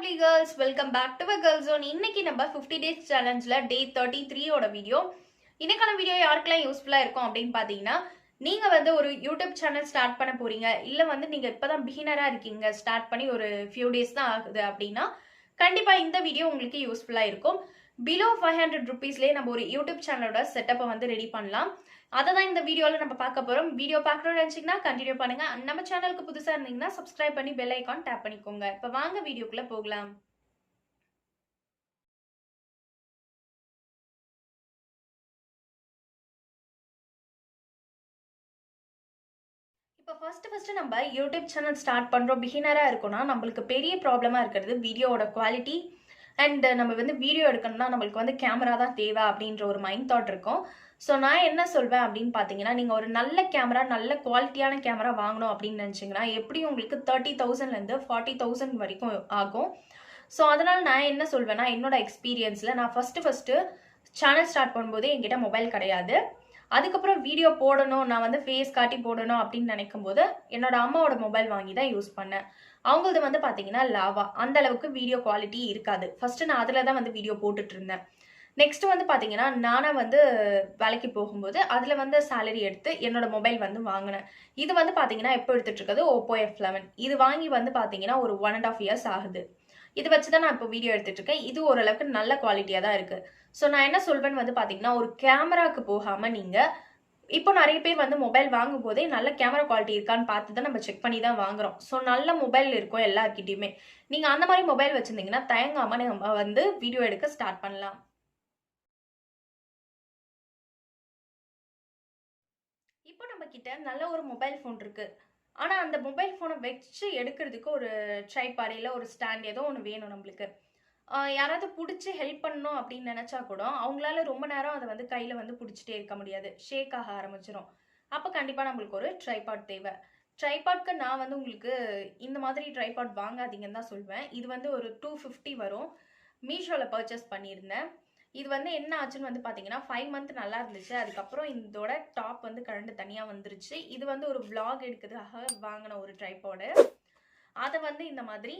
We girls, welcome back to girl zone. இன்னைக்கு நம்ம 50 days சேலஞ்சில் டே 33 ஓட வீடியோ. இன்னைக்கான வீடியோ யாருக்கெல்லாம் யூஸ்ஃபுல்லாக இருக்கும் அப்படின்னு பார்த்தீங்கன்னா, நீங்கள் வந்து ஒரு யூடியூப் சேனல் ஸ்டார்ட் பண்ண போறீங்க, இல்லை வந்து நீங்கள் இப்போ தான் பிகினராக இருக்கீங்க, ஸ்டார்ட் பண்ணி ஒரு ஃபியூ டேஸ் தான் ஆகுது அப்படின்னா கண்டிப்பாக இந்த வீடியோ உங்களுக்கு யூஸ்ஃபுல்லாக இருக்கும். பிலோ 500 ருபீஸ்லேயே நம்ம ஒரு யூடியூப் சேனலோட செட்டப்பை வந்து ரெடி பண்ணலாம். அதை தான் இந்த வீடியோவில் நம்ம பார்க்க போகிறோம். வீடியோ பார்க்கணும்னு நினச்சிங்கன்னா கண்டினியூ பண்ணுங்க. நம்ம சேனலுக்கு புதுசாக இருந்தீங்கன்னா சப்ஸ்கிரைப் பண்ணி பெல் ஐக்கான் டேப் பண்ணிக்கோங்க. இப்போ வாங்க வீடியோக்குள்ளே போகலாம். இப்போ ஃபர்ஸ்ட் நம்ம யூடியூப் சேனல் ஸ்டார்ட் பண்ணுறோம், பிகினராக இருக்கோம்னா நம்மளுக்கு பெரிய ப்ராப்ளமாக இருக்கிறது வீடியோவோட குவாலிட்டி. அண்ட் நம்ம வந்து வீடியோ எடுக்கணும்னா நம்மளுக்கு வந்து கேமரா தான் தேவை அப்படின்ற ஒரு மைண்ட் தாட் இருக்கும். ஸோ நான் என்ன சொல்வேன் அப்படின்னு பார்த்தீங்கன்னா, நீங்கள் ஒரு நல்ல கேமரா, நல்ல குவாலிட்டியான கேமரா வாங்கணும் அப்படின்னு நினச்சிங்கன்னா எப்படியும் உங்களுக்கு 30,000லேருந்து 40,000 வரைக்கும் ஆகும். ஸோ அதனால் நான் என்ன சொல்வேன்னா, என்னோட எக்ஸ்பீரியன்ஸில் நான் ஃபஸ்ட்டு சேனல் ஸ்டார்ட் பண்ணும்போதே என்கிட்ட மொபைல் கிடையாது. அதுக்கப்புறம் வீடியோ போடணும், நான் வந்து ஃபேஸ் காட்டி போடணும் அப்படின்னு நினைக்கும் போது என்னோட அம்மாவோட மொபைல் வாங்கி தான் யூஸ் பண்ணேன். அவங்களது வந்து பார்த்தீங்கன்னா லாவா, அந்த அளவுக்கு வீடியோ குவாலிட்டி இருக்காது. ஃபர்ஸ்ட் நான் அதில் தான் வந்து வீடியோ போட்டுட்டு இருந்தேன். நெக்ஸ்ட் வந்து பார்த்தீங்கன்னா, நானே வந்து வேலைக்கு போகும்போது அதில் வந்து சேலரி எடுத்து என்னோட மொபைல் வந்து வாங்கினேன். இது வந்து பார்த்தீங்கன்னா எப்போ எடுத்துட்டு இருக்கிறது ஓப்போ F11. இது வாங்கி வந்து பார்த்தீங்கன்னா ஒரு 1.5 years ஆகுது. இது வச்சு தான் நான் இப்போ வீடியோ எடுத்துட்டு இருக்கேன். இது ஓரளவுக்கு நல்ல குவாலிட்டியாக தான் இருக்கு. ஸோ நான் என்ன சொல்வேன்னு வந்து பார்த்தீங்கன்னா, ஒரு கேமராக்கு போகாமல் நீங்கள் இப்போ நிறைய பேர் வந்து மொபைல் வாங்கும் போதே நல்ல கேமரா குவாலிட்டி இருக்கான்னு பார்த்து தான் நம்ம செக் பண்ணி தான் வாங்குறோம். ஸோ நல்ல மொபைல் இருக்கும் எல்லாருக்கிட்டையுமே. நீங்கள் அந்த மாதிரி மொபைல் வச்சுருந்தீங்கன்னா தயங்காமல் நம்ம வந்து வீடியோ எடுக்க ஸ்டார்ட் பண்ணலாம். இப்போ நம்ம கிட்ட நல்ல ஒரு மொபைல் ஃபோன் இருக்கு. ஆனால் அந்த மொபைல் ஃபோனை வச்சு எடுக்கிறதுக்கு ஒரு ட்ரைபாட் இல்லை ஒரு ஸ்டாண்ட் ஏதோ ஒன்று வேணும் நம்மளுக்கு. யாராவது பிடிச்சி ஹெல்ப் பண்ணணும் அப்படின்னு நினச்சா கூட அவங்களால ரொம்ப நேரம் அதை வந்து கையில் வந்து பிடிச்சிட்டே இருக்க முடியாது, ஷேக் ஆக ஆரம்பிச்சிடும். அப்போ கண்டிப்பாக நம்மளுக்கு ஒரு ட்ரைபாட் தேவை. ட்ரைபாட்க்கு நான் வந்து உங்களுக்கு இந்த மாதிரி ட்ரைபாட் வாங்காதீங்கன்னு தான் சொல்வேன். இது வந்து ஒரு 250 வரும். மீஷோவில் பர்ச்சேஸ் பண்ணியிருந்தேன். இது வந்து என்ன ஆச்சுன்னு வந்து பார்த்தீங்கன்னா 5 month நல்லா இருந்துச்சு. அதுக்கப்புறம் இதோட டாப் வந்து கரண்ட் தனியாக வந்துருச்சு. இது வந்து ஒரு vlog எடுக்கிறதுக்காக வாங்கின ஒரு ட்ரைபாடு. அதை வந்து இந்த மாதிரி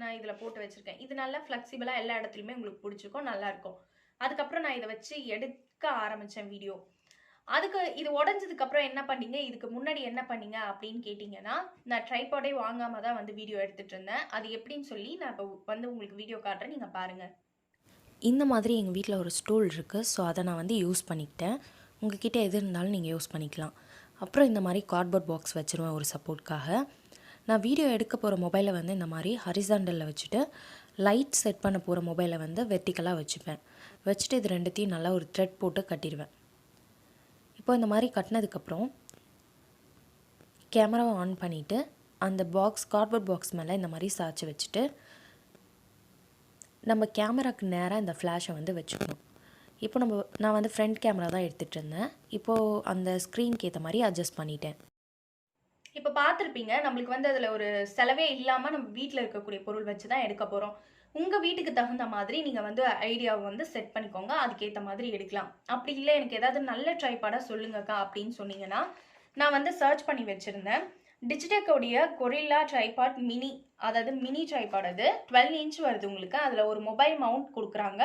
நான் இதில் போட்டு வச்சுருக்கேன். இது நல்லா ஃப்ளெக்சிபிளாக எல்லா இடத்துலையுமே உங்களுக்கு பிடிச்சிருக்கும், நல்லாயிருக்கும். அதுக்கப்புறம் நான் இதை வச்சு எடுக்க ஆரம்பித்தேன் வீடியோ. அதுக்கு இது உடஞ்சதுக்கப்புறம் என்ன பண்ணீங்க, இதுக்கு முன்னாடி என்ன பண்ணீங்க அப்படின்னு கேட்டிங்கன்னா, நான் ட்ரைபாடே வாங்காமல் தான் வந்து வீடியோ எடுத்துகிட்டு இருந்தேன். அது எப்படின்னு சொல்லி நான் இப்போ வந்து உங்களுக்கு வீடியோ காட்டுறேன், நீங்கள் பாருங்கள். இந்த மாதிரி எங்கள் வீட்டில் ஒரு ஸ்டூல் இருக்குது. ஸோ அதை நான் வந்து யூஸ் பண்ணிக்கிட்டேன். உங்ககிட்ட எது இருந்தாலும் நீங்கள் யூஸ் பண்ணிக்கலாம். அப்புறம் இந்த மாதிரி கார்ட்போர்ட் பாக்ஸ் வச்சுருவேன் ஒரு சப்போர்ட்காக. நான் வீடியோ எடுக்க போகிற மொபைலை வந்து இந்த மாதிரி ஹரிசாண்டலில் வச்சுட்டு லைட் செட் பண்ண போகிற மொபைலை வந்து வெர்டிக்கலாக வச்சுப்பேன். வச்சுட்டு இது ரெண்டுத்தையும் நல்லா ஒரு த்ரெட் போட்டு கட்டிடுவேன். இப்போ இந்த மாதிரி கட்டினதுக்கப்புறம் கேமராவை ஆன் பண்ணிவிட்டு அந்த பாக்ஸ் கார்ட்போர்ட் பாக்ஸ் மேலே இந்த மாதிரி சாய்ச்சி வச்சுட்டு நம்ம கேமராக்கு நேராக இந்த ஃப்ளாஷை வந்து வச்சுக்கணும். இப்போ நான் வந்து ஃப்ரண்ட் கேமரா தான் எடுத்துகிட்டு இருந்தேன். இப்போது அந்த ஸ்க்ரீனுக்கு ஏற்ற மாதிரி அட்ஜஸ்ட் பண்ணிட்டேன். இப்போ பார்த்துருப்பீங்க, நம்மளுக்கு வந்து அதில் ஒரு செலவே இல்லாமல் நம்ம வீட்டில் இருக்கக்கூடிய பொருள் வச்சு தான் எடுக்க போகிறோம். உங்கள் வீட்டுக்கு தகுந்த மாதிரி நீங்கள் வந்து ஐடியாவை வந்து செட் பண்ணிக்கோங்க, அதுக்கேற்ற மாதிரி எடுக்கலாம். அப்படி இல்லை எனக்கு ஏதாவது நல்ல ட்ரைபாடாக சொல்லுங்கக்கா அப்படின்னு சொன்னீங்கன்னா, நான் வந்து சர்ச் பண்ணி வச்சுருந்தேன். டிஜிடெக்கோடைய கொரில்லா ட்ரைபாட் மினி, அதாவது மினி ட்ரைபாட், அது 12 inch வருது உங்களுக்கு. அதில் ஒரு மொபைல் மவுண்ட் கொடுக்குறாங்க,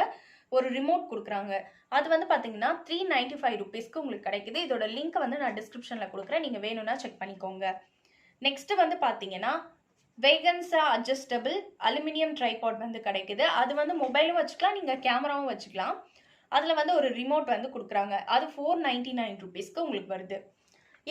ஒரு ரிமோட் கொடுக்குறாங்க. அது வந்து பார்த்தீங்கன்னா 395 ருபீஸ்க்கு உங்களுக்கு கிடைக்குது. இதோட லிங்க் வந்து நான் டிஸ்கிரிப்ஷனில் கொடுக்குறேன், நீங்கள் வேணும்னா செக் பண்ணிக்கோங்க. நெக்ஸ்ட் வந்து பார்த்தீங்கன்னா வேகன்ஸா அட்ஜஸ்டபிள் அலுமினியம் ட்ரைபாட் வந்து கிடைக்குது. அது வந்து மொபைலும் வச்சுக்கலாம், நீங்கள் கேமராவும் வச்சுக்கலாம். அதில் வந்து ஒரு ரிமோட் வந்து கொடுக்குறாங்க. அது 499 ருபீஸ்க்கு உங்களுக்கு வருது.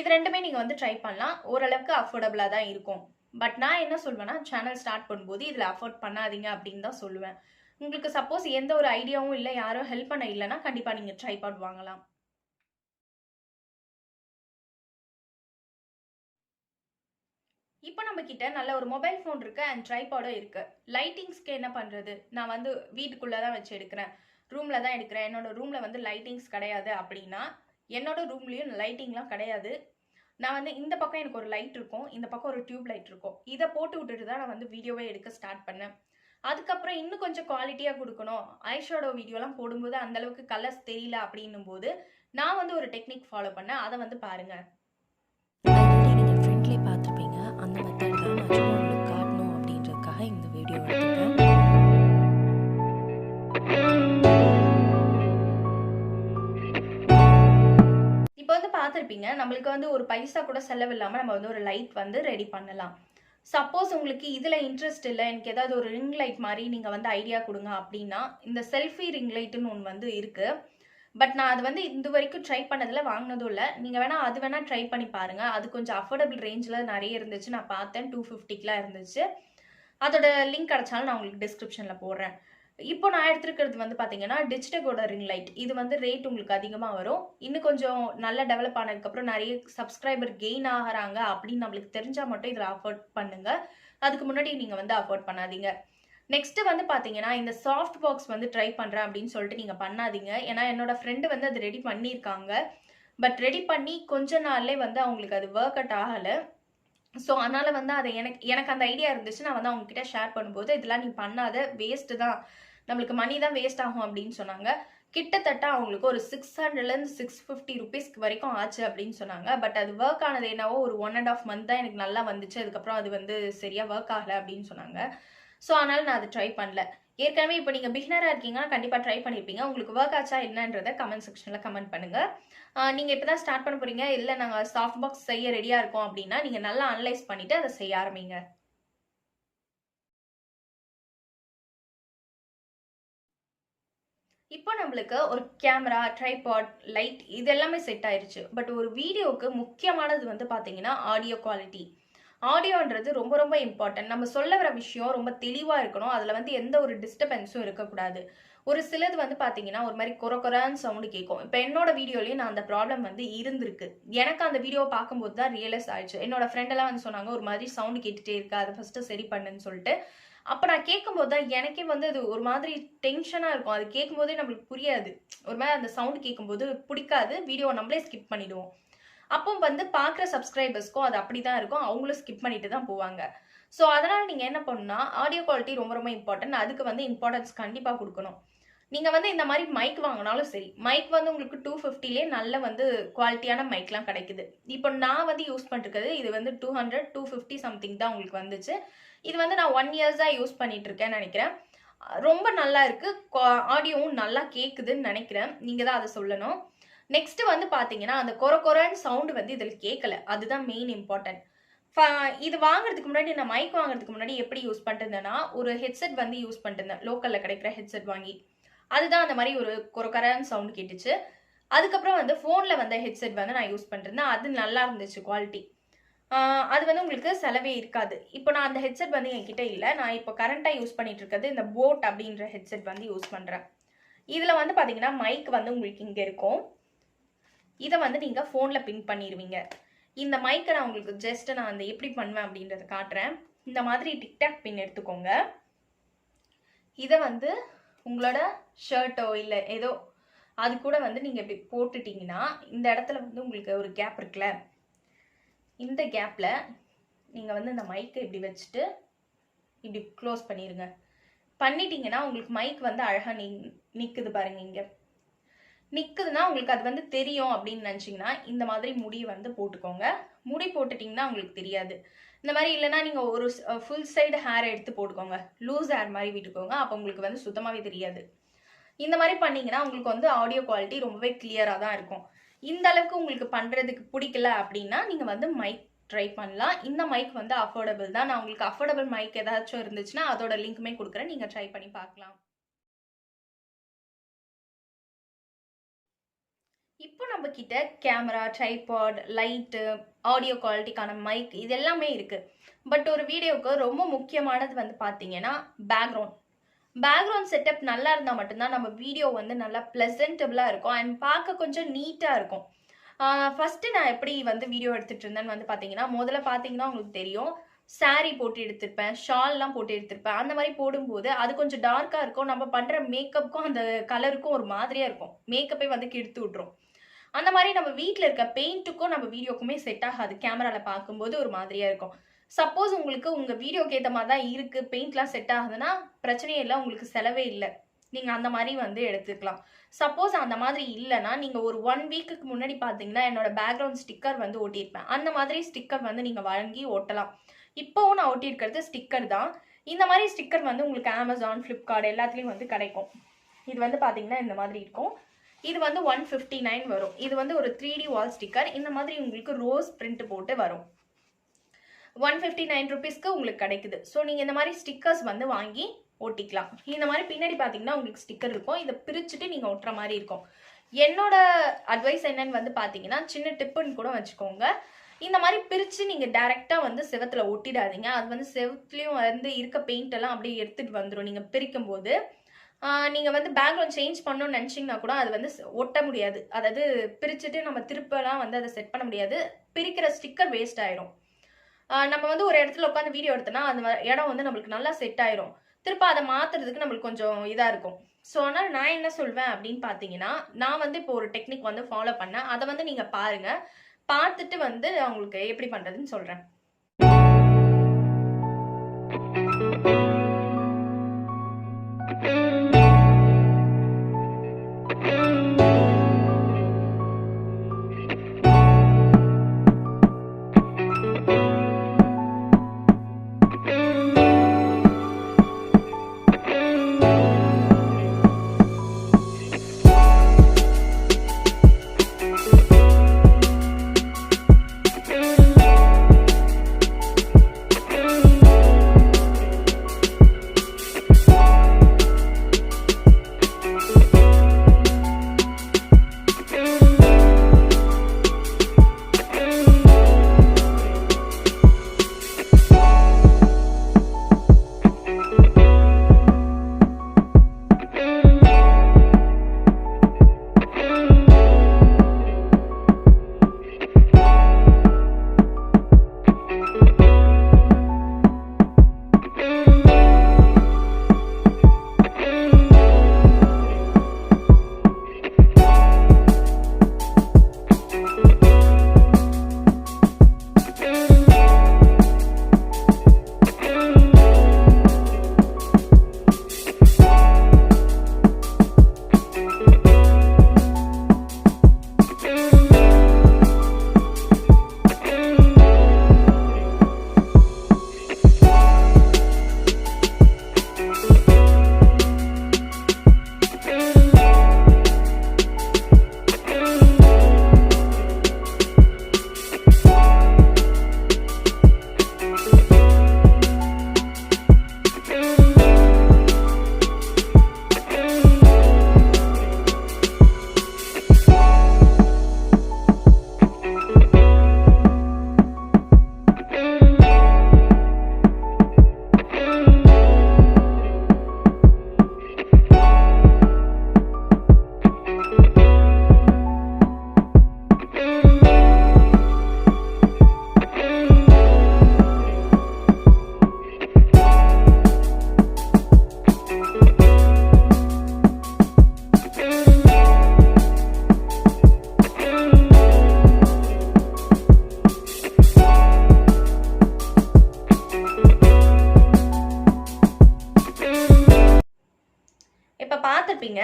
இது ரெண்டுமே நீங்கள் வந்து ட்ரை பண்ணலாம், ஓரளவுக்கு அஃபோர்டபுளாக தான் இருக்கும். பட் நான் என்ன சொல்வேன்னா, சேனல் ஸ்டார்ட் பண்ணும்போது இதில் அஃபோர்ட் பண்ணாதீங்க அப்படின்னு தான் சொல்லுவேன். உங்களுக்கு சப்போஸ் எந்த ஒரு ஐடியாவும் இல்லை, யாரும் ஹெல்ப் பண்ண இல்லைன்னா கண்டிப்பாக நீங்கள் ட்ரைபாட் வாங்கலாம். இப்போ நம்ம கிட்ட நல்ல ஒரு மொபைல் ஃபோன் இருக்கு அண்ட் ட்ரைபாடும் இருக்கு. லைட்டிங்ஸ்க்கு என்ன பண்ணுறது, நான் வந்து வீட்டுக்குள்ளே தான் வச்சு எடுக்கிறேன், ரூமில் தான் எடுக்கிறேன், என்னோட ரூமில் வந்து லைட்டிங்ஸ் கிடையாது அப்படின்னா, என்னோட ரூம்லேயும் லைட்டிங்லாம் கிடையாது. நான் வந்து இந்த பக்கம் எனக்கு ஒரு லைட் இருக்கும், இந்த பக்கம் ஒரு டியூப் லைட் இருக்கும். இதை போட்டு விட்டுட்டு தான் நான் வந்து வீடியோவே எடுக்க ஸ்டார்ட் பண்ணேன். அதுக்கப்புறம் இன்னும் கொஞ்சம் குவாலிட்டியாக கொடுக்கணும், ஐஷேடோ வீடியோலாம் போடும்போது அந்தளவுக்கு கலர்ஸ் தெரியல அப்படின்னும் போது நான் வந்து ஒரு டெக்னிக் ஃபாலோ பண்ணேன், அதை வந்து பாருங்கள். ஆல்ரெடி நீங்கள் ஃப்ரெண்ட்லேயே பார்த்துருப்பீங்க. அந்த மெத்தட் தான் நான் சும்மா உங்களுக்கு காட்டணும் அப்படின்றதுக்காக இந்த வீடியோ எடுத்துட்டேன். பார்த்துருப்பீங்க. நம்மளுக்கு வந்து ஒரு பைசா கூட செலவில்லாம நம்ம வந்து ஒரு லைட் வந்து ரெடி பண்ணலாம். சப்போஸ் உங்களுக்கு இதுல இன்ட்ரெஸ்ட் இல்ல, எனக்கு ஏதாவது ஒரு ரிங் லைட் மாரி நீங்க வந்து ஐடியா குடுங்க அப்டின்னா, இந்த செல்ஃபி ரிங் லைட்ன்னு ஒண்ணு வந்து இருக்கு. பட் நான் அது வந்து இதுவரைக்கும் ட்ரை பண்ணதில்ல, வாங்குனதும் இல்ல. நீங்க வேணா அது வேணா ட்ரை பண்ணி பாருங்க. அது கொஞ்சம் அஃபோர்டபிள் ரேஞ்ச்ல நெறைய இருந்துச்சு. நான் பார்த்தேன். 250க்குலாம் இருந்துச்சு. அதோட லிங்க் கிடைச்சாலும் நான் உங்களுக்கு டிஸ்கிரிப்ஷன்ல போடுறேன். இப்போ நான் எடுத்திருக்கிறது வந்து பார்த்தீங்கன்னா, டிஜிடெக்கோட ரிங் லைட். இது வந்து ரேட் உங்களுக்கு அதிகமா வரும். இன்னும் கொஞ்சம் நல்லா டெவலப் ஆனதுக்கப்புறம் நெறைய சப்ஸ்கிரைபர் கெயின் ஆகுறாங்க அப்படின்னு நம்மளுக்கு தெரிஞ்சா மட்டும் இதில அஃபோர்ட் பண்ணுங்க. அதுக்கு முன்னாடி நீங்க வந்து அஃபோர்ட் பண்ணாதீங்க. நெக்ஸ்ட் வந்து பார்த்தீங்கன்னா, இந்த சாஃப்ட் பாக்ஸ் வந்து ட்ரை பண்றேன் அப்படின்னு சொல்லிட்டு நீங்க பண்ணாதீங்க. ஏன்னா என்னோட ஃப்ரெண்ட் வந்து அது ரெடி பண்ணியிருக்காங்க. பட் ரெடி பண்ணி கொஞ்ச நாள்லயே வந்து அவங்களுக்கு அது வொர்க் அவுட் ஆகல. ஸோ அதனால வந்து அத எனக்கு எனக்கு அந்த ஐடியா இருந்துச்சு. நான் வந்து அவங்க கிட்ட ஷேர் பண்ணும்போது, "இதெல்லாம் நீ பண்ணாத, வேஸ்ட் தான். நம்மளுக்கு மணி தான் வேஸ்ட் ஆகும்" அப்படின்னு சொன்னாங்க. கிட்டத்தட்ட அவங்களுக்கு ஒரு 600லேருந்து ₹650 வரைக்கும் ஆச்சு அப்படின்னு சொன்னாங்க. பட் அது வொர்க் ஆனது என்னவோ ஒரு 1 1/2 மந்த் தான் எனக்கு நல்லா வந்துச்சு. அதுக்கப்புறம் அது வந்து சரியா வொர்க் ஆகல அப்படின்னு சொன்னாங்க. ஸோ அதனால நான் அத ட்ரை பண்ணல. ஏற்கனவே இப்ப நீங்க பிகினரா இருக்கீங்கன்னா, கண்டிப்பா ட்ரை பண்ணியிருப்பீங்க. உங்களுக்கு வொர்க் ஆச்சா என்னன்றத கமெண்ட் செக்ஷன்ல கமெண்ட் பண்ணுங்க. நீங்க இப்ப தான் ஸ்டார்ட் பண்ண போறீங்க, இல்ல நாங்க சாஃப்ட் பாக்ஸ் செய்ய ரெடியா இருக்கோம் அப்படின்னா, நீங்க நல்லா அனலைஸ் பண்ணிட்டு அத செய்ய ஆரம்பிங்க. இப்போ நம்மளுக்கு ஒரு கேமரா, ட்ரைபாட், லைட் இது எல்லாமே செட் ஆயிருச்சு. பட் ஒரு வீடியோவுக்கு முக்கியமானது வந்து பார்த்தீங்கன்னா, ஆடியோ குவாலிட்டி. ஆடியோன்றது ரொம்ப ரொம்ப இம்பார்ட்டன்ட். நம்ம சொல்ல வர விஷயம் ரொம்ப தெளிவா இருக்கணும். அதுல வந்து எந்த ஒரு டிஸ்டர்பன்ஸும் இருக்கக்கூடாது. ஒரு சிலது வந்து பார்த்தீங்கன்னா, ஒரு மாரி கொர கொரன்னு சவுண்ட் கேட்கும். இப்ப என்னோட வீடியோலயும் நான் அந்த ப்ராப்ளம் வந்து இருந்திருக்கு. எனக்கு அந்த வீடியோவ பார்க்கும்போது தான் ரியலைஸ் ஆயிடுச்சு. என்னோட ஃப்ரெண்ட் எல்லாம் வந்து சொன்னாங்க, "ஒரு மாதிரி சவுண்ட் கேட்டுட்டே இருக்கு. அத ஃபர்ஸ்ட்டு சரி பண்ணுன்னு" சொல்லிட்டு. அப்ப நான் கேட்கும்போது தான் எனக்கே வந்து அது ஒரு மாதிரி டென்ஷனா இருக்கும். அது கேட்கும்போதே நம்மளுக்கு புரியாது. ஒரு மாரி அந்த சவுண்ட் கேட்கும்போது பிடிக்காது. வீடியோவ நம்மளே ஸ்கிப் பண்ணிடுவோம். அப்போ வந்து பார்க்குற சப்ஸ்கிரைபர்ஸ்க்கும் அது அப்படிதான் இருக்கும். அவங்களும் ஸ்கிப் பண்ணிட்டு தான் போவாங்க. ஸோ அதனால நீங்க என்ன பண்ணணும்னா, ஆடியோ குவாலிட்டி ரொம்ப ரொம்ப இம்பார்ட்டன்ட். அதுக்கு வந்து இம்பார்ட்டன்ஸ் கண்டிப்பா குடுக்கணும். நீங்க வந்து இந்த மாரி மைக் வாங்குனாலும் சரி, மைக் வந்து உங்களுக்கு 250லயே நல்ல வந்து குவாலிட்டியான மைக்லாம் கிடைக்குது. இப்போ நான் வந்து யூஸ் பண்ணிருக்கிறது இது வந்து 200, 250 சம்திங் தான் உங்களுக்கு வந்துச்சு. இது வந்து நான் 1 இயர்ஸா யூஸ் பண்ணிட்டு இருக்கேன்னு நெனைக்கிறேன். ரொம்ப நல்லா இருக்கு. ஆடியோவும் நல்லா கேக்குதுன்னு நெனைக்கிறேன். நீங்க தான் அத சொல்லணும். நெக்ஸ்ட் வந்து பாத்தீங்கன்னா, அந்த கொர கொரன்னு சவுண்ட் வந்து இதுல கேட்கல. அதுதான் மெயின் இம்பார்ட்டன்ட். ஃப இது வாங்குறதுக்கு முன்னாடி நான் மைக் வாங்குறதுக்கு முன்னாடி எப்படி யூஸ் பண்ணிட்டு இருந்தேன்னா, ஒரு ஹெட்செட் வந்து யூஸ் பண்ணிட்டு இருந்தேன். லோக்கல்ல கிடைக்கிற ஹெட்செட் வாங்கி. அதுதான் அந்த மாரி ஒரு கொர கொரன்னு சவுண்ட் கேட்டுச்சு. அதுக்கப்புறம் வந்து ஃபோன்ல வந்த ஹெட்செட் வந்து நான் யூஸ் பண்ணிட்டுருந்தேன். அது நல்லா இருந்துச்சு குவாலிட்டி. ஆ அது வந்து உங்களுக்கு செலவே இருக்காது. இப்போ நான் அந்த ஹெட்செட் வந்து என்கிட்ட இல்ல. நான் இப்போ கரண்ட்டா யூஸ் பண்ணிட்டு இருக்கிறது இந்த போட் அப்படின்ற ஹெட்செட் வந்து யூஸ் பண்றேன். இதுல வந்து பாத்தீங்கன்னா, மைக் வந்து உங்களுக்கு இங்க இருக்கும். இத வந்து நீங்க ஃபோன்ல பின் பண்ணிருவீங்க. இந்த மைக்க நான் உங்களுக்கு நான் அந்த எப்படி பண்ணுவேன் அப்படின்றத காட்டுறேன். இந்த மாதிரி டிக்டாக் பின் எடுத்துக்கோங்க. இத வந்து உங்களோட ஷர்ட்டோ இல்ல ஏதோ அது கூட வந்து நீங்க இப்படி போட்டுட்டீங்கன்னா, இந்த இடத்துல வந்து உங்களுக்கு ஒரு கேப் இருக்குல்ல, இந்த கேப்ல நீங்க வந்து இந்த மைக்க இப்படி வச்சுட்டு, இப்படி க்ளோஸ் பண்ணிருங்க. பண்ணிட்டீங்கன்னா, உங்களுக்கு மைக் வந்து அழகா நிக்குது பாருங்க இங்க. நிக்குதுன்னா உங்களுக்கு அது வந்து தெரியும் அப்படின்னு நினைச்சீங்கன்னா, இந்த மாதிரி முடி வந்து போட்டுக்கோங்க. முடி போட்டுட்டீங்கன்னா உங்களுக்கு தெரியாது. இந்த மாதிரி இல்லைன்னா நீங்க ஒரு ஃபுல் சைடு ஹேர் எடுத்து போட்டுக்கோங்க. லூஸ் ஹேர் மாதிரி விட்டுக்கோங்க. அப்போ உங்களுக்கு வந்து சுத்தமாவே தெரியாது. இந்த மாதிரி பண்ணீங்கன்னா உங்களுக்கு வந்து ஆடியோ குவாலிட்டி ரொம்பவே கிளியரா தான் இருக்கும். இந்த அளவுக்கு உங்களுக்கு பண்றதுக்கு பிடிக்கல அப்படின்னா நீங்க வந்து மைக் ட்ரை பண்ணலாம். இந்த மைக் வந்து அஃபோர்டபுள் தான். நான் உங்களுக்கு அஃபோர்டபுள் மைக் ஏதாச்சும் இருந்துச்சுன்னா அதோட லிங்க்குமே கொடுக்குறேன். நீங்க ட்ரை பண்ணி பார்க்கலாம். இப்போ நம்ம கிட்ட கேமரா, ட்ரைபாட், லைட்டு, ஆடியோ குவாலிட்டிக்கான மைக் இது எல்லாமே இருக்கு. பட் ஒரு வீடியோவுக்கு ரொம்ப முக்கியமானது வந்து பார்த்தீங்கன்னா, பேக்ரவுண்ட். பேக்ரவுண்ட் செட்டப் நல்லா இருந்தா மட்டும்தான் நம்ம வீடியோ வந்து நல்லா பிளசன்டபிளா இருக்கும் அண்ட் பார்க்க கொஞ்சம் நீட்டா இருக்கும். ஃபர்ஸ்ட் நான் எப்படி வந்து வீடியோ எடுத்துட்டு இருந்தேன்னு வந்து பார்த்தீங்கன்னா, முதல்ல பார்த்தீங்கன்னா உங்களுக்கு தெரியும். சாரி போட்டு எடுத்திருப்பேன், ஷால்லாம் போட்டு எடுத்திருப்பேன். அந்த மாதிரி போடும்போது அது கொஞ்சம் டார்க்கா இருக்கும். நம்ம பண்ற மேக்கப்புக்கும் அந்த கலருக்கும் ஒரு மாதிரியா இருக்கும். மேக்கப்பே வந்து கெடுத்து விட்டுரும். அந்த மாதிரி நம்ம வீட்ல இருக்க பெயிண்ட்டுக்கும் நம்ம வீடியோக்குமே செட் ஆகாது. கேமரால பார்க்கும்போது ஒரு மாதிரியா இருக்கும். சப்போஸ் உங்களுக்கு உங்க வீடியோக்கு ஏத்த மாதிரி தான் இருக்கு, பெயிண்ட்லாம் செட் ஆகுதுன்னா பிரச்சனையே இல்ல. உங்களுக்கு செலவே இல்ல. நீங்க அந்த மாதிரி வந்து எடுத்துக்கலாம். சப்போஸ் அந்த மாதிரி இல்லன்னா, நீங்க ஒரு 1 வீக்குக்கு முன்னாடி பார்த்தீங்கன்னா, என்னோட பேக்கிரவுண்ட் ஸ்டிக்கர் வந்து ஒட்டியிருப்பேன். அந்த மாதிரி ஸ்டிக்கர் வந்து நீங்க வாங்கி ஒட்டலாம். இப்பவும் நான் ஒட்டியிருக்கிறது ஸ்டிக்கர் தான். இந்த மாதிரி ஸ்டிக்கர் வந்து உங்களுக்கு Amazon, Flipkart எல்லாத்துலயும் வந்து கிடைக்கும். இது வந்து பார்த்தீங்கன்னா, இந்த மாதிரி இருக்கும். இது வந்து 159 வரும். இது வந்து ஒரு 3D வால் ஸ்டிக்கர். இந்த மாதிரி உங்களுக்கு ரோஸ் பிரிண்ட் போட்டு வரும். 159 ருபீஸ்க்கு உங்களுக்கு கிடைக்குது. ஸோ நீங்கள் இந்த மாதிரி ஸ்டிக்கர்ஸ் வந்து வாங்கி ஒட்டிக்கலாம். இந்த மாதிரி பின்னாடி பார்த்தீங்கன்னா உங்களுக்கு ஸ்டிக்கர் இருக்கும். இதை பிரிச்சுட்டு நீங்கள் ஒட்டுற மாதிரி இருக்கும். என்னோட அட்வைஸ் என்னன்னு வந்து பார்த்தீங்கன்னா, சின்ன டிப்புன்னு கூட வச்சுக்கோங்க. இந்த மாதிரி பிரித்து நீங்கள் டைரெக்டாக வந்து செவத்தில் ஒட்டிடாதீங்க. அது வந்து செவத்துலேயும் வந்து இருக்க பெயிண்ட் எல்லாம் அப்படியே எடுத்துகிட்டு வந்துடும். நீங்கள் பிரிக்கும் போது நீங்கள் வந்து பேக்ரவுண்ட் சேஞ்ச் பண்ணணும்னு நினச்சிங்கன்னா கூட அது வந்து ஒட்ட முடியாது. அதாவது பிரிச்சுட்டு நம்ம திருப்பலாம் வந்து அதை செட் பண்ண முடியாது. பிரிக்கிற ஸ்டிக்கர் வேஸ்ட் ஆயிரும். நம்ம வந்து ஒரு இடத்துல உட்காந்து வீடியோ எடுத்தோம்னா அந்த இடம் வந்து நம்மளுக்கு நல்லா செட் ஆயிரும். திருப்ப அதை மாற்றுறதுக்கு நம்மளுக்கு கொஞ்சம் இதாக இருக்கும். ஸோ அதனால் நான் என்ன சொல்வேன் அப்படின்னு பார்த்தீங்கன்னா, நான் வந்து இப்போ ஒரு டெக்னிக் வந்து ஃபாலோ பண்ணேன். அதை வந்து நீங்கள் பாருங்கள். பார்த்துட்டு வந்து உங்களுக்கு எப்படி பண்ணுறதுன்னு சொல்கிறேன். பார்த்துருப்பீங்க.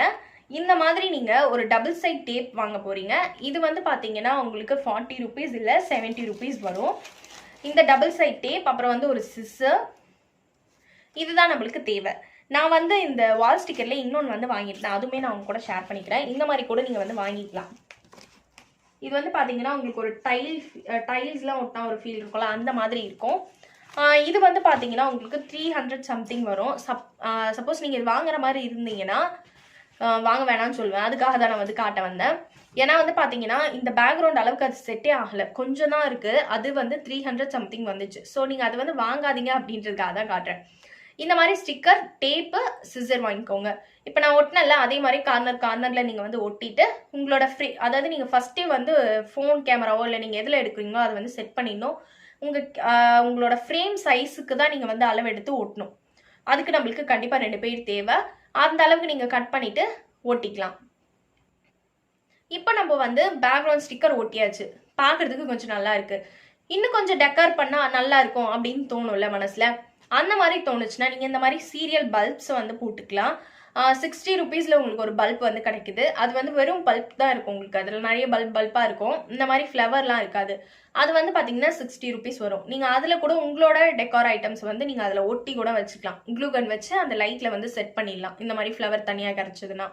இந்த மாதிரி நீங்கள் ஒரு டபுள் சைட் டேப் வாங்க போகிறீங்க. இது வந்து பார்த்தீங்கன்னா உங்களுக்கு 40 ருபீஸ் இல்லை 70 ருபீஸ் வரும். இந்த டபுள் சைட் டேப், அப்புறம் வந்து ஒரு சிஸ்ஸர், இதுதான் நம்மளுக்கு தேவை. நான் வந்து இந்த வால் ஸ்டிக்கரில் இன்னொன்று வந்து வாங்கியிருந்தேன். அதுவுமே நான் உங்க கூட ஷேர் பண்ணிக்கிறேன். இந்த மாதிரி கூட நீங்கள் வந்து வாங்கிக்கலாம். இது வந்து பார்த்தீங்கன்னா உங்களுக்கு ஒரு டைல்ஸ்லாம் ஒட்டினா ஒரு ஃபீல் இருக்கும்ல, அந்த மாதிரி இருக்கும். இது வந்து பார்த்தீங்கன்னா உங்களுக்கு 300 சம்திங் வரும். சப்போஸ் நீங்கள் இது வாங்குற மாதிரி இருந்தீங்கன்னா வாங்க வேணாம்னு சொல்லுவேன். அதுக்காக தான் நான் வந்து காட்ட வந்தேன். ஏன்னா வந்து பார்த்தீங்கன்னா இந்த பேக்ரவுண்ட் அளவுக்கு அது செட்டே ஆகலை, கொஞ்சம் தான் இருக்குது. அது வந்து 300 சம்திங் வந்துச்சு. ஸோ நீங்கள் அது வந்து வாங்காதீங்க அப்படின்றதுக்காக தான் காட்டுறேன். இந்த மாதிரி ஸ்டிக்கர், டேப்பு, சிசர் வாங்கிக்கோங்க. இப்போ நான் ஒட்டினல அதே மாதிரி கார்னரில் நீங்கள் வந்து ஒட்டிட்டு உங்களோட அதாவது நீங்கள் ஃபஸ்ட்டே வந்து ஃபோன் கேமராவோ இல்லை நீங்கள் எதில் எடுக்கிறீங்களோ அதை வந்து செட் பண்ணிடணும். உங்களோட ஃப்ரேம் சைஸுக்கு தான் நீங்கள் வந்து அளவு எடுத்து ஒட்டணும். அதுக்கு நம்மளுக்கு கண்டிப்பாக 2 பேர் தேவை. அந்த அளவுக்கு நீங்கள் கட் பண்ணிவிட்டு ஒட்டிக்கலாம். இப்போ நம்ம வந்து பேக்ரவுண்ட் ஸ்டிக்கர் ஒட்டியாச்சு. பார்க்குறதுக்கு கொஞ்சம் நல்லா இருக்குது. இன்னும் கொஞ்சம் டெக்கர் பண்ணால் நல்லா இருக்கும் அப்படின்னு தோணும்ல மனசில். அந்த மாதிரி தோணுச்சுன்னா நீங்கள் இந்த மாதிரி சீரியல் பல்ப்ஸ் வந்து போட்டுக்கலாம். 60 ருபீஸில் உங்களுக்கு ஒரு பல்ப் வந்து கிடைக்குது. அது வந்து வெறும் பல்ப் தான் இருக்கும் உங்களுக்கு. அதில் நிறைய பல்பாக இருக்கும். இந்த மாதிரி ஃப்ளவர்லாம் இருக்காது. அது வந்து பார்த்தீங்கன்னா 60 ருபீஸ் வரும். நீங்கள் அதில் கூட உங்களோட டெக்கார் ஐட்டம்ஸ் வந்து நீங்கள் அதில் ஒட்டி கூட வச்சுக்கலாம். க்ளூ கன் வச்சு அந்த லைட்டில் வந்து செட் பண்ணிடலாம். இந்த மாதிரி ஃப்ளவர் தனியாக கிடச்சிதுன்னா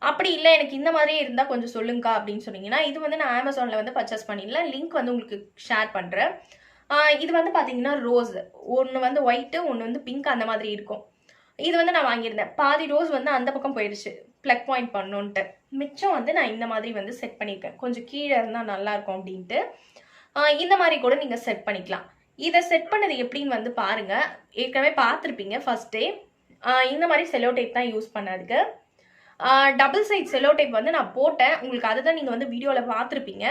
அப்படி இல்லை எனக்கு இந்த மாதிரியே இருந்தால் கொஞ்சம் சொல்லுங்கக்கா அப்படின்னு சொன்னீங்கன்னா இது வந்து நான் அமேசானில் வந்து பர்ச்சேஸ் பண்ணிடலாம். லிங்க் வந்து உங்களுக்கு ஷேர் பண்ணுறேன். இது வந்து பார்த்தீங்கன்னா ரோஸ், ஒன்று வந்து ஒயிட்டு ஒன்று வந்து பிங்க் அந்த மாதிரி இருக்கும். இது வந்து நான் வாங்கியிருந்தேன். பாதி ரோஸ் வந்து அந்த பக்கம் போயிடுச்சு ப்ளக் பாயிண்ட் பண்ணோன்ட்டு. மிச்சம் வந்து நான் இந்த மாதிரி வந்து செட் பண்ணியிருக்கேன். கொஞ்சம் கீழே இருந்தால் நல்லாயிருக்கும் அப்படின்ட்டு இந்த மாதிரி கூட நீங்கள் செட் பண்ணிக்கலாம். இதை செட் பண்ணது எப்படின்னு வந்து பாருங்கள். ஏற்கனவே பார்த்துருப்பீங்க ஃபர்ஸ்டே. இந்த மாதிரி செலோ டேப் தான் யூஸ் பண்ணதுக்கு. டபுள் சைட் செலோ டேப் வந்து நான் போட்டேன். உங்களுக்கு அதை தான் நீங்கள் வந்து வீடியோவில் பார்த்துருப்பீங்க.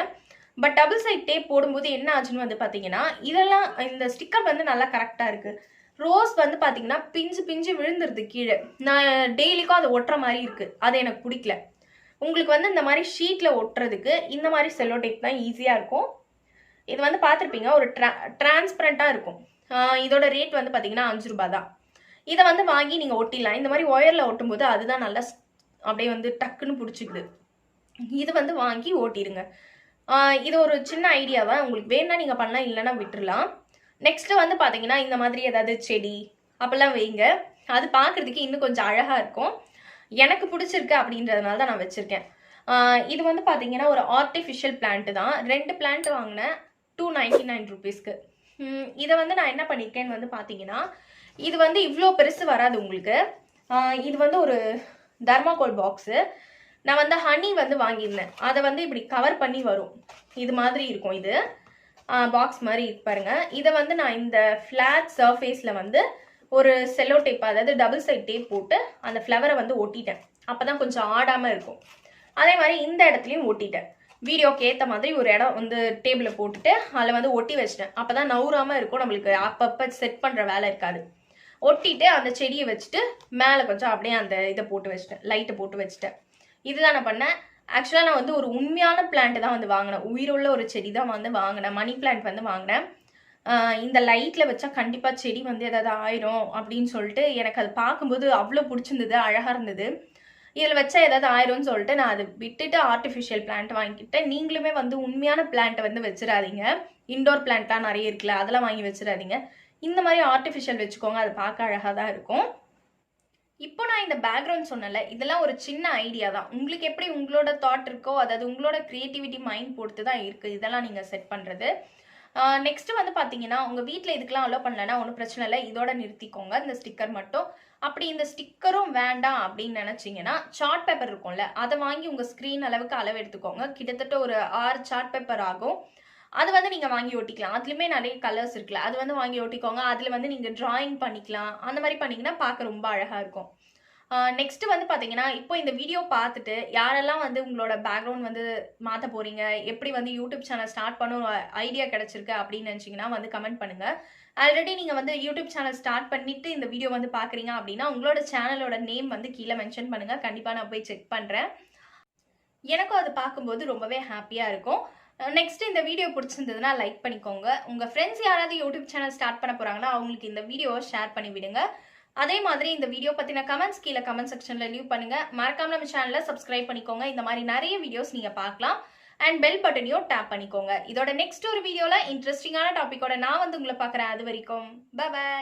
பட் டபுள் சைட் டேப் போடும்போது என்ன ஆச்சுன்னு வந்து பார்த்தீங்கன்னா இதெல்லாம் இந்த ஸ்டிக்கர் வந்து நல்லா கரெக்டாக இருக்குது. ரோஸ் வந்து பார்த்தீங்கன்னா பிஞ்சு பிஞ்சு விழுந்துருது கீழே. நான் டெய்லிக்கும் அதை ஒட்டுற மாதிரி இருக்குது. அது எனக்கு பிடிக்கல. உங்களுக்கு வந்து இந்த மாதிரி ஷீட்டில் ஒட்டுறதுக்கு இந்த மாதிரி செல்லோ டேப் தான் ஈஸியாக இருக்கும். இது வந்து பார்த்துருப்பீங்க, ஒரு டிரான்ஸ்பரண்ட்டாக இருக்கும். இதோட ரேட் வந்து பார்த்தீங்கன்னா 5 ரூபாய் தான். இதை வந்து வாங்கி நீங்கள் ஒட்டிடலாம். இந்த மாதிரி ஒயரில் ஒட்டும்போது அதுதான் நல்லா அப்படியே வந்து டக்குன்னு பிடிச்சிக்குது. இது வந்து வாங்கி ஓட்டிடுங்க. இது ஒரு சின்ன ஐடியா தான். உங்களுக்கு வேணா நீங்கள் பண்ணலாம், இல்லைன்னா விட்டுடலாம். நெக்ஸ்ட்டு வந்து பார்த்தீங்கன்னா இந்த மாதிரி ஏதாவது செடி அப்போல்லாம் வைங்க. அது பார்க்குறதுக்கு இன்னும் கொஞ்சம் அழகாக இருக்கும். எனக்கு பிடிச்சிருக்கு அப்படின்றதுனால தான் நான் வச்சுருக்கேன். இது வந்து பார்த்தீங்கன்னா ஒரு ஆர்டிஃபிஷியல் பிளான்ட்டு தான். 2 பிளான்ட் வாங்கினேன் 299 ருபீஸ்க்கு. இதை வந்து நான் என்ன பண்ணியிருக்கேன்னு வந்து பார்த்தீங்கன்னா இது வந்து இவ்வளோ பெருசு வராது உங்களுக்கு. இது வந்து ஒரு தர்மாகோல் பாக்ஸு. நான் வந்து ஹனி வந்து வாங்கியிருந்தேன். அதை வந்து இப்படி கவர் பண்ணி வரும். இது மாதிரி இருக்கும். இது பாக்ஸ் மாதிரி இருக்கு பாருங்க. இதை வந்து நான் இந்த ஃப்ளாட் சர்ஃபேஸில் வந்து ஒரு செல்லோ டேப், அதாவது டபுள் சைட் டேப் போட்டு அந்த ஃப்ளவரை வந்து ஒட்டிட்டேன். அப்போ தான் கொஞ்சம் ஆடாமல் இருக்கும். அதே மாதிரி இந்த இடத்துலையும் ஒட்டிட்டேன். வீடியோக்கு ஏற்ற மாதிரி ஒரு இடம் வந்து டேபிளில் போட்டுட்டு அதில் வந்து ஒட்டி வச்சிட்டேன். அப்போ தான் நவுறாமல் இருக்கும். நம்மளுக்கு அப்பப்போ செட் பண்ணுற வேலை இருக்காது. ஒட்டிட்டு அந்த செடியை வச்சுட்டு மேலே கொஞ்சம் அப்படியே அந்த இதை போட்டு வச்சிட்டேன், லைட்டை போட்டு வச்சுட்டேன். இதுதான் நான் பண்ணேன். ஆக்சுவலாக நான் வந்து ஒரு உண்மையான பிளான்ட் தான் வந்து வாங்கினேன். உயிருள்ள ஒரு செடி தான் வந்து வாங்கினேன். மணி பிளான்ட் வந்து வாங்கினேன். இந்த லைட்டில் வச்சா கண்டிப்பாக செடி வந்து ஏதாவது ஆயிரும் அப்படின்னு சொல்லிட்டு எனக்கு அது பார்க்கும்போது அவ்வளோ பிடிச்சிருந்தது, அழகாக இருந்தது. இதில் வச்சா ஏதாவது ஆயிரும்னு சொல்லிட்டு நான் அதை விட்டுட்டு ஆர்டிஃபிஷியல் பிளான்ட் வாங்கிக்கிட்டேன். நீங்களுமே வந்து உண்மையான பிளான்ட்டை வந்து வச்சிடாதீங்க. இண்டோர் பிளான்ட்லாம் நிறைய இருக்குல்ல, அதெல்லாம் வாங்கி வச்சிடாதீங்க. இந்த மாதிரி ஆர்டிஃபிஷியல் வச்சுக்கோங்க. அது பார்க்க அழகாக தான் இருக்கும். இப்போ நான் இந்த பேக்ரவுண்ட் சொன்னல, இதெல்லாம் ஒரு சின்ன ஐடியா தான். உங்களுக்கு எப்படி உங்களோட தாட் இருக்கோ, அதாவது உங்களோட கிரியேட்டிவிட்டி மைண்ட் பொறுத்து தான் இருக்குது இதெல்லாம் நீங்கள் செட் பண்ணுறது. நெக்ஸ்ட் வந்து பார்த்தீங்கன்னா உங்கள் வீட்டில் இதுக்கெல்லாம் அலோ பண்ணலன்னா ஒன்றும் பிரச்சனை இல்லை, இதோட நிறுத்திக்கோங்க இந்த ஸ்டிக்கர் மட்டும். அப்படி இந்த ஸ்டிக்கரும் வேண்டாம் அப்படின்னு நினச்சிங்கன்னா சார்ட் பேப்பர் இருக்கும்ல, அதை வாங்கி உங்கள் ஸ்க்ரீன் அளவுக்கு அளவு எடுத்துக்கோங்க. கிட்டத்தட்ட ஒரு 6 சார்ட் பேப்பர் ஆகும். அது வந்து நீங்கள் வாங்கி ஒட்டிக்கலாம். அதுலேயுமே நிறைய கலர்ஸ் இருக்குல்ல, அது வந்து வாங்கி ஒட்டிக்கோங்க. அதில் வந்து நீங்கள் ட்ராயிங் பண்ணிக்கலாம். அந்த மாதிரி பண்ணிங்கன்னா பார்க்க ரொம்ப அழகாக இருக்கும். நெக்ஸ்ட் வந்து பார்த்தீங்கன்னா இப்போ இந்த வீடியோ பார்த்துட்டு யாரெல்லாம் வந்து உங்களோட பேக்ரவுண்ட் வந்து மாற்ற போகிறீங்க, எப்படி வந்து யூடியூப் சேனல் ஸ்டார்ட் பண்ண ஐடியா கிடச்சிருக்கு அப்படின்னு நினச்சிங்கன்னா வந்து கமெண்ட் பண்ணுங்கள். ஆல்ரெடி நீங்கள் வந்து யூடியூப் சேனல் ஸ்டார்ட் பண்ணிவிட்டு இந்த வீடியோ வந்து பார்க்குறீங்க அப்படின்னா உங்களோட சேனலோட நேம் வந்து கீழே மென்ஷன் பண்ணுங்கள். கண்டிப்பாக நான் போய் செக் பண்ணுறேன். எனக்கும் அது பார்க்கும்போது ரொம்பவே ஹாப்பியாக இருக்கும். நெக்ஸ்ட் இந்த வீடியோ பிடிச்சிருந்ததுன்னா லைக் பண்ணிக்கோங்க. உங்கள் ஃப்ரெண்ட்ஸ் யாராவது யூடியூப் சேனல் ஸ்டார்ட் பண்ண போகிறாங்கன்னா அவங்களுக்கு இந்த வீடியோவை ஷேர் பண்ணி விடுங்க. அதே மாதிரி இந்த வீடியோ பற்றின கமெண்ட்ஸ் கீழே கமெண்ட் செக்ஷனில் லீவ் பண்ணுங்கள். மறக்காம நம்ம சேனலை சப்ஸ்கிரைப் பண்ணிக்கோங்க. இந்த மாதிரி நிறைய வீடியோஸ் நீங்கள் பார்க்கலாம். அண்ட் பெல் பட்டனையும் டேப் பண்ணிக்கோங்க. இதோட நெக்ஸ்ட் ஒரு வீடியோவில் இன்ட்ரெஸ்டிங்கான டாப்பிக்கோட நான் வந்து உங்களை பார்க்குறேன். அது வரைக்கும் பை.